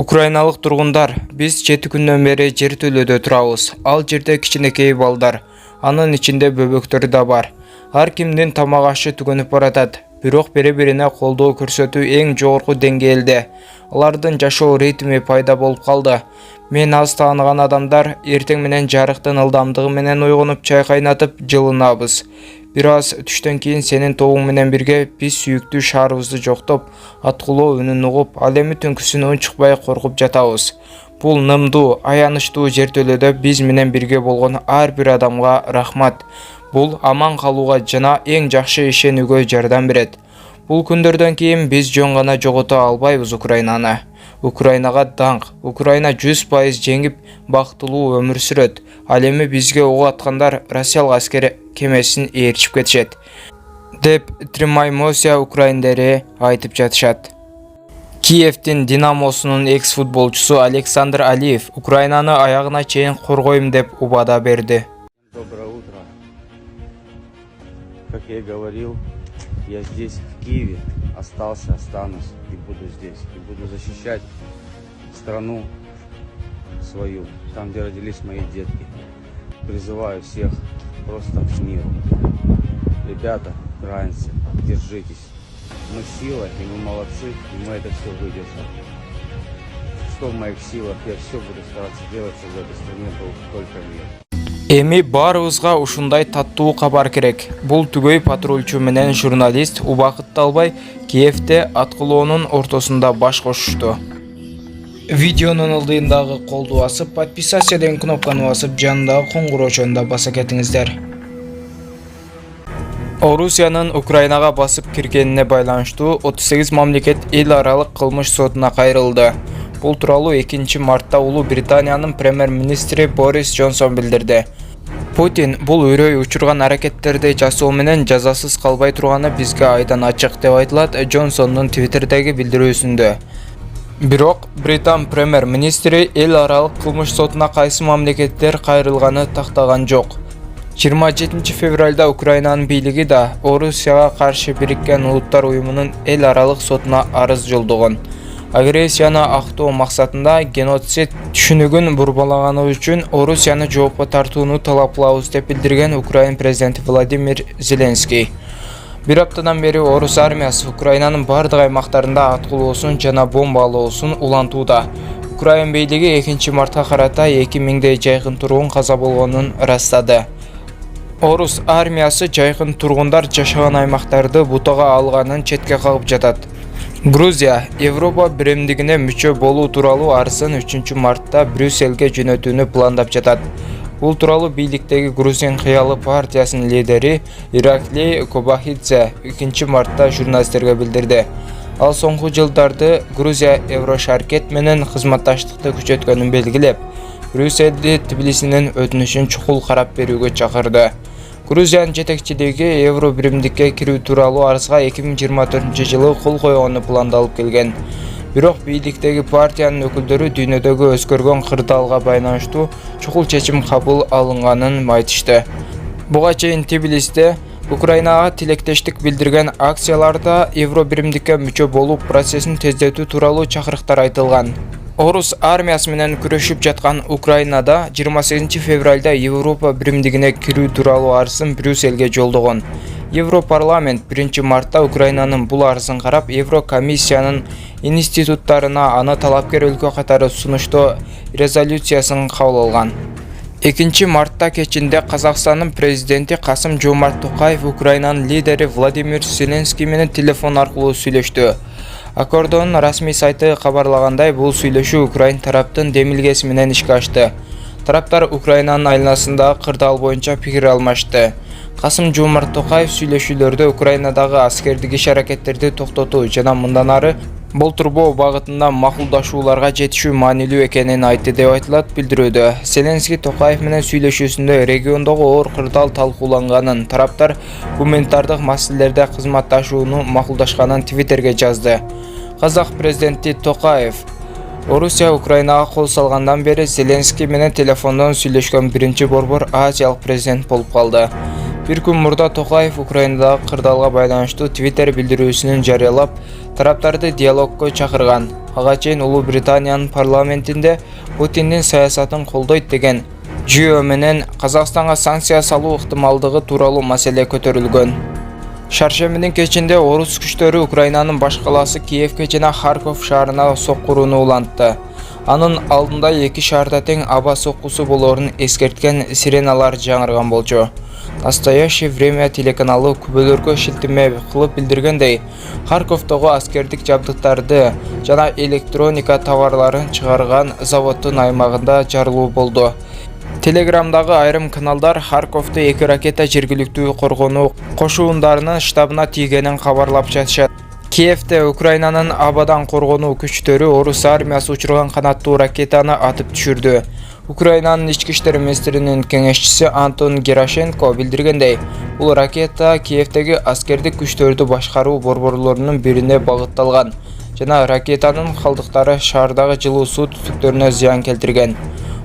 Украиналық тұрғындар, біз 7 күннен бері жертөлөдө турабыз. Ал жерде кичинекей балдар, анын ичинде бөбөктөр да бар. Ар кимдин тамак ашы түгөнүп баратат. Бирок бири-бирине колдоо көрсөтүү эң жогорку деңгээлде. Алардын жашоо ритми пайда болуп калды. Мен аз тааныган адамдар эртең менен жарыктын ылдамдыгы менен ойгонуп чай кайнатып жылынабыз. Бир аз түштөн кийин сенин тобуң менен бирге биз сүйүктүү шаарыбызды жоктоп, аткылоо үнүн угуп, ал эми түнкүсүн унчукпай коркуп жатабыз. Бул нымдуу, аянычтуу жертөлөдө биз менен бирге болгон ар бир адамга рахмат. Бул аман калууга жана эң жакшы ишенүүгө жардам берет. Бул күндөрдөн кийин биз жөн гана жогото албайбыз Украинаны. Украинага даңк. Украина 100% жеңип, бактылуу өмүр сүрөт. Ал эми бизге ок аткандар Россиялык аскер кемесин ээрчип кетишет, деп Тримаймося украиндери айтып жатышат. Киевдин Динамосунун экс-футболчусу Александр Алиев Украинаны аягына чейин коргойм деп убада берди. Доброе утро. Как я и говорил, я здесь, в Киеве, остался, останусь и буду здесь. И буду защищать страну свою, там, где родились мои детки. Призываю всех просто к миру. Ребята, украинцы, держитесь. Мы сила, и мы молодцы, и мы это все выдержим. Что в моих силах, я все буду стараться делать, чтобы в этой стране был только мир. Эми баарыбызга ушундай таттуу кабар керек. Бул түгөй патрульчу менен журналист убакытты албай Киевде аткылоонун ортосунда баш кошушту. Видеонун ылдыйындагы колду басып, подписаться деген кнопканы басып, жанындагы коңгуроочону да баса кетиңиздер. Орусиянын Украинага басып киргенине байланыштуу 38 мамлекет эл аралык кылмыш сотуна кайрылды. Бул тууралуу 2 мартта Улуу Британиянын премьер-министри Борис Джонсон билдирди. Путин бул үрөй учурган аракеттерди жасоо менен жазасыз калбай турганы бизге айдан ачык деп айтылат Джонсондун Твиттердеги билдирүүсүндө. Бирок Британ премьер-министри эл аралык кылмыш сотуна кайсы мамлекеттер кайрылганы тактаган жок. 27 февралда Украинанын бийлиги да Орусияга каршы Бириккен Улуттар уюмунун эл аралык сотуна арыз жолдогон. Агрессияны актоо максатында геноцид түшүнүгүн бурбалаганы үчүн Орусияны жоопко тартууну талап кылабыз деп билдирген Украин президенти Владимир Зеленский. Бир аптадан бери орус армиясы Украинанын бардык аймактарында аткылоосун жана бомбалоосун улантууда. Украин бийлиги 2 мартка карата 2000 жайкын тургун каза болгонун ырастады. Орус армиясы жайкын тургундар жашаган аймактарды бутага алганын четке кагып жатат. Грузия Европа биримдигине мүчө болуу тууралуу арызын 3 мартта Брюсселге жөнөтүүнү пландап жатат. Бул тууралуу бийликтеги Грузин кыялы партиясынын лидери Ираклий Кобахидзе 2 мартта журналисттерге билдирди. Ал соңку жылдарды Грузия Еврошаркет менен кызматташтыкты күчөткөнүн белгилеп, Брюсселди Тбилисинин өтүнүшүн чукул карап берүүгө чакырды. Грузиянын жетекчилиги евро биримдикке кирүү тууралуу арызга 2024-жылы кол койгону пландалып келген. Бирок бийликтеги партиянын өкүлдөрү дүйнөдөгү өзгөргөн кырдаалга байланыштуу чукул чечим кабыл алынганын айтышты. Буга чейин Тбилисте Украинага тилектештик билдирген акцияларда евро биримдикке мүчө болуу процессин тездетүү тууралуу чакырыктар айтылган. Орус армиясы менен күрөшүп жаткан Украинада 28 февралда Европа биримдигине кирүү тууралуу арызын Брюсселге жолдогон. Европарламент 1 мартта Украинанын бул арызын карап, Еврокомиссиянын институттарына аны талапкер өлкө катары сунуштоо резолюциясын кабыл алган. 2 мартта кечинде Казакстандын президенти Касым-Жомарт Токаев Украинанын лидери Владимир Зеленский менен телефон аркылуу сүйлөштү. Аккордонун расмий сайты кабарлагандай, бул сүйлөшүү Украин тараптын демилгеси менен ишке ашты. Тараптар Украинанын айланасындагы кырдаал боюнча пикир алмашты. Касым-Жомарт Токаев сүйлөшүүлөрдө Украинадагы аскердик иш-аракеттерди токтотуу жана мындан ары болтурбоо багытында макулдашууларга жетишүү маанилүү экенин айтты деп айтылат билдирүүдө. Зеленский Токаев менен сүйлөшүүсүндө региондогу оор кырдаал талкууланганын, тараптар гуманитардык маселелерде кызматташууну макулдашканын Твиттерге жазды. Казак президенти Токаев Орусия Украинага кол салгандан бери Зеленский менен телефондон сүйлөшкөн биринчи борбор азиялык президент болуп калды. Bir күн мурда Токаев Украинадагы кырдаалга байланыштуу Twitter билдирүүсүн жарыялап, тараптарды диалогго чакырган. Ага чейин Улуу Британиянын парламентинде Путиндин саясатын колдойт деген жүйө менен Казакстанга санкция салуу ыктымалдыгы тууралуу маселе көтөрүлгөн. Шаршембинин кечинде орус күчтөрү Украинанын баш калаасы Киевке жана Харков шаарына соккурууну улантты. Анын алдында эки шаарда тең аба соккусу болоорун эскерткен сиреналар жаңырган болчу. Настоящее время телеканалы күбөлөргө шилтеме кылып билдиргендей, Харковдогу аскердик жабдыктарды жана электроника товарларын чыгарган заводдун аймагында жарылуу болду. Телеграмдагы айрым каналдар Харковду эки ракета жергиликтүү коргонуу кошуундарынын штабына тийгенин кабарлап жатышат. Киевде Украинанын абадан коргонуу күчтөрү орус армиясы учурган канаттуу ракетаны атып түшүрдү. Украинанын ички иштер министринин кеңешчиси Антон Герашенко билдиргендей, бул ракета Киевдеги аскердик күчтөрдү башкаруу борборлорунун бирине багытталган жана ракетанын калдыктары шаардагы жылуу суу түтүктөрүнө зыян келтирген.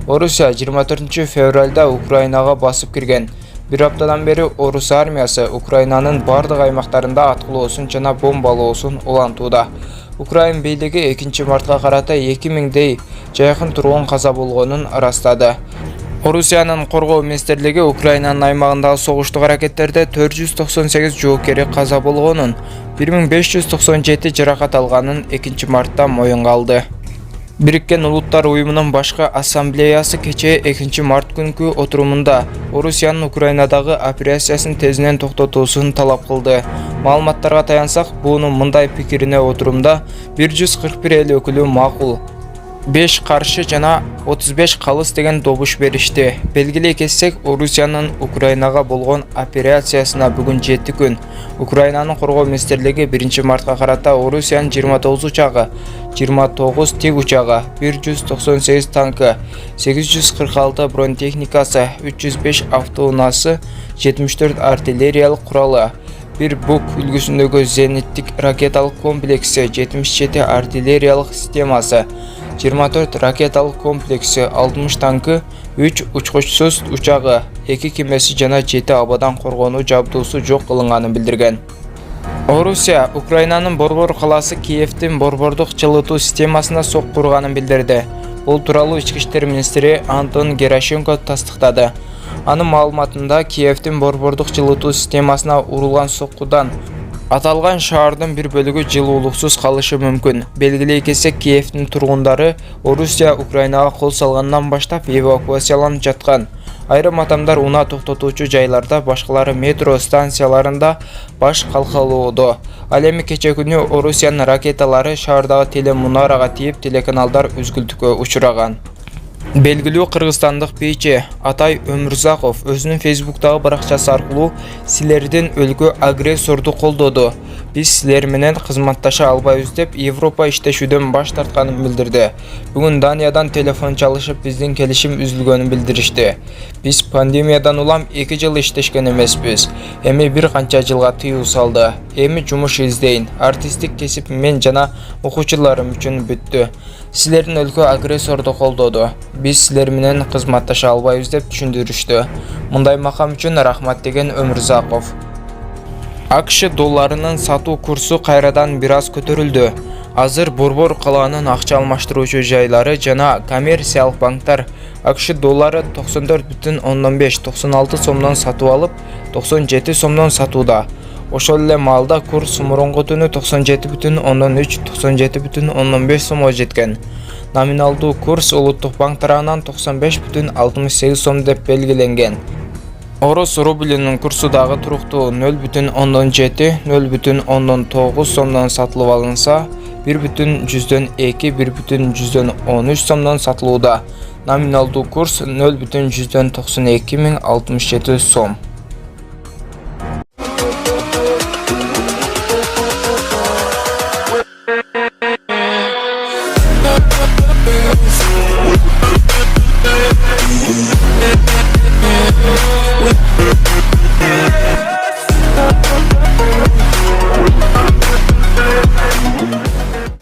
Орусия 24 февралда Украинага басып кирген. Bir аптадан бери орус армиясы Украинанын бардык аймактарында аткылоосун жана бомбалоосун улантууда. Украин бийлиги 2 мартка карата 2000дей жайкын тургун каза болгонун ырастады. Орусиянын коргоо министрлиги Украинанын аймагындагы согуштук аракеттерде 498 жоокери каза болгонун, 1597 жаракат алганын 2 мартта моюнга алды. Birikкен Улуттар уюмунун башкы ассамблеясы кечээ 2 март күнкү отурумунда Орусиянын Украинадагы операциясын тезинен токтотуусун талап кылды. Маалыматтарга таянсак, буунун мындай пикирине отурумда 141 эл өкүлү макул, 5 каршы жана 35 калыс деген добуш беришти. Белгилей кетсек, Орусиянын Украинага болгон операциясына бүгүн 7 күн. Украинанын коргоо министрлиги 1 мартка карата Орусиянын 29 учагы, 29 тик учагы, 198 танкы, 846 бронетехникасы, 305 автоунаасы, 74 артиллериялык куралы, bir Buk үлгүсүндөгү зениттик ракеталык комплекси, 77 артиллериялык системасы, 24 ракеталык комплекси, 60 танкы, 3 учкучсуз учагы, 2 кемеси жана 7 абадан коргонуу жабдуусу жок кылынганын билдирген. Орусия Украинанын Борбор калаасы Киевдин борбордук жылытуу системасына соккурганын билдирди. Бул тууралуу ички иштер министри Антон Герашенко тастыктады. Анын маалыматында Киевдин борбордук жылытуу системасына урулган соккудан аталган шаардын bir бөлүгү жылуулуксуз калышы мүмкүн. Белгилей кетсек, Киевдин тургундары Орусия Украинага кол салгандан баштап эвакуацияланып жаткан. Айрым адамдар унаа токтотуучу жайларда, башкалары метро станцияларында баш калкалоодо. Ал эми кече күнү Орусиянын ракеталары шаардагы телемунарага тийип, телеканалдар үзгүлтүккө учураган. Белгилүү кыргызстандык бийчи Атай Өмүрзаков өзүнүн Facebook'тагы баракчасы аркылуу силердин өлкө агрессорду колдоду. Биз силер менен кызматташа албайбыз деп Европа иштешүүдөн баш тартканын билдирди. Бүгүн Даниядан телефон чалышып биздин келишим үзүлгөнүн билдиришти. Биз пандемиядан улам 2 жыл иштешкен эмеспиз. Эми бир канча жылга тыюу салды. Эми жумуш издейин. Артисттик кесип мен жана окуучуларым үчүн бүттү. Силердин өлкө агрессорду колдоду. Биз силер менен кызматташа албайбыз деп түшүндүрүштү. Мындай макам үчүн рахмат деген Өмүрзаков. АКШ долларынын сатуу курсу кайрадан бир аз көтөрүлдү. Азыр Борбор калаанын акча алмаштыруучу жайлары жана коммерциялык банктар АКШ доллары 94,96 сомдон сатып алып, 97 сомдон сатууда. Ошол эле маалда курс мурунку түнү 97,3-97,5 сомго жеткен. Номиналдуу курс Улуттук банк тарабынан 95,68 сом деп белгиленген. Орус рублинин курсу дагы туруктуу 0,7-0,9 сомдон сатылып алынса, 1,2-1,13 сомдон сатылууда. Номиналдуу курс 0,92 067 сом.